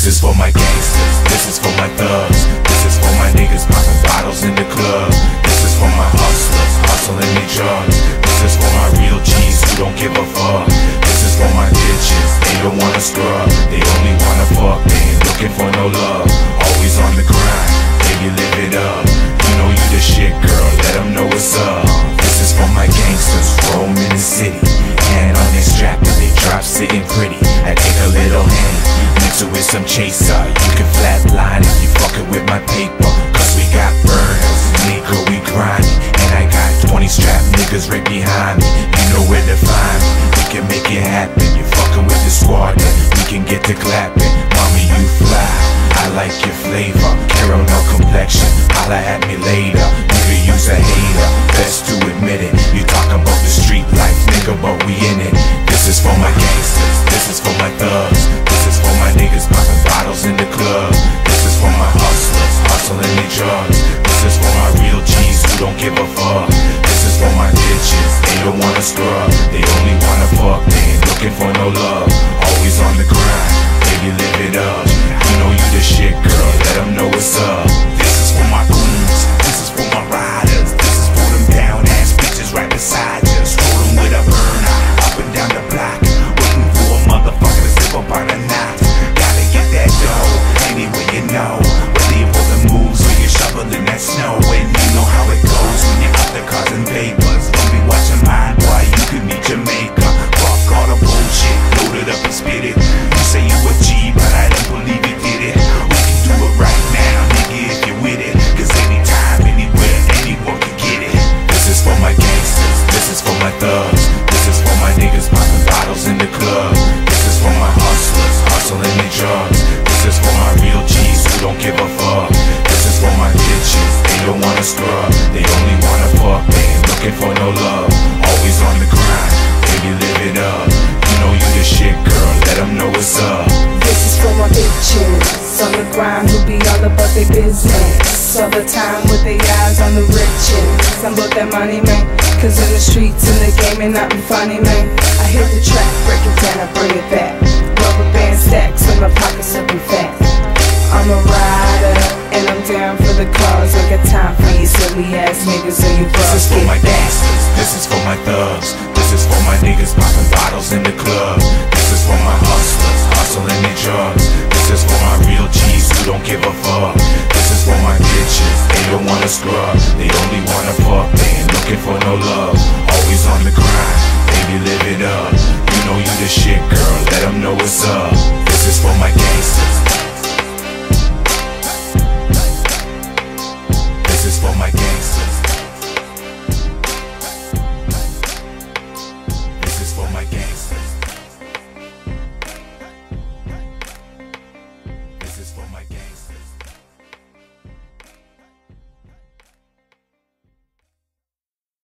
is for my gangsters, this is for my thugs, this is for my niggas popping bottles in the club. This is for my hustlers, hustling their drugs. This is for my real G's who don't give a fuck. This is for my bitches, they don't wanna scrub. They only wanna fuck, they ain't looking for no love. Always on the grind, baby live it up. You know you the shit, girl, let them know what's up. This is for my gangsters, roam in the city. Hand on their strap and they drop sitting pretty. I take a little hand, mix it with some chaser. You can flatline if you fucking with my paper. Cause we got burners, nigga, we grinding. And I got 20 strap niggas right behind me. You know where to find me, we can make it happen. You fucking with the squad, then we can get to clapping. Mommy, you fly, I like your flavor. Caramel complexion, holla at me later. You could use a hater, best to admit it. You talking about the street life, nigga, but we in it. This is for my gangsters, this is for my thugs. This is for my niggas popping bottles in the club. This is for my hustlers, hustling their drugs. This is for my real G's who don't give a fuck. This is for my bitches, they don't wanna scrub. They only wanna fuck, they ain't looking for no love. Always on the grind, baby live it up. You know you the shit, girl, let them know what's up. This is for my goons, this is for my riders. This is for them down ass bitches right beside you. Rolling with a burner, up and down the block, waiting for a motherfucker to slip up on a knot. Gotta get that dough, anyway you know. Ready for the moves when you're shoveling that snow. And you know how it goes when you're out there causing papers. Don't be watching mine, boy, you could meet Jamaica. Fuck all the bullshit, load it up and spit it. You say you a G, but I don't believe you did it. We can do it right now, nigga, if you're with it. Cause anytime, anywhere, anyone can get it. This is for my gangsters, this is for my thugs. This is for my niggas popping bottles in the club. This is for my hustlers, hustling their drugs. This is for my real G's who don't give a fuck. This is for my bitches, they don't wanna scrub. They only wanna fuck, they ain't looking for no love. Always on the grind, baby live it up. You know you the shit, girl, let them know what's up. This is for my bitches on the grind who be all about their business. All the time with their eyes on the riches. I'm about that money, man. Cause in the streets, in the game, ain't nothing funny, man. I hit the track, break it down, I bring it back. Rubber band stacks in my pockets up and fat. I'm a rider, and I'm down for the cause. I got time for you silly ass niggas, so you bros This is for get my back. gangsters, this is for my thugs. This is for my niggas popping bottles in the club. This is for my hustlers, hustling their drugs. This is for my real G's who don't give a fuck. This is for my bitches, they don't wanna scrub. They only wanna fuck, they ain't looking for no love. Always on the grind, baby live it up. You know you the shit, girl, let them know what's up. This is for my gangsters. This is for my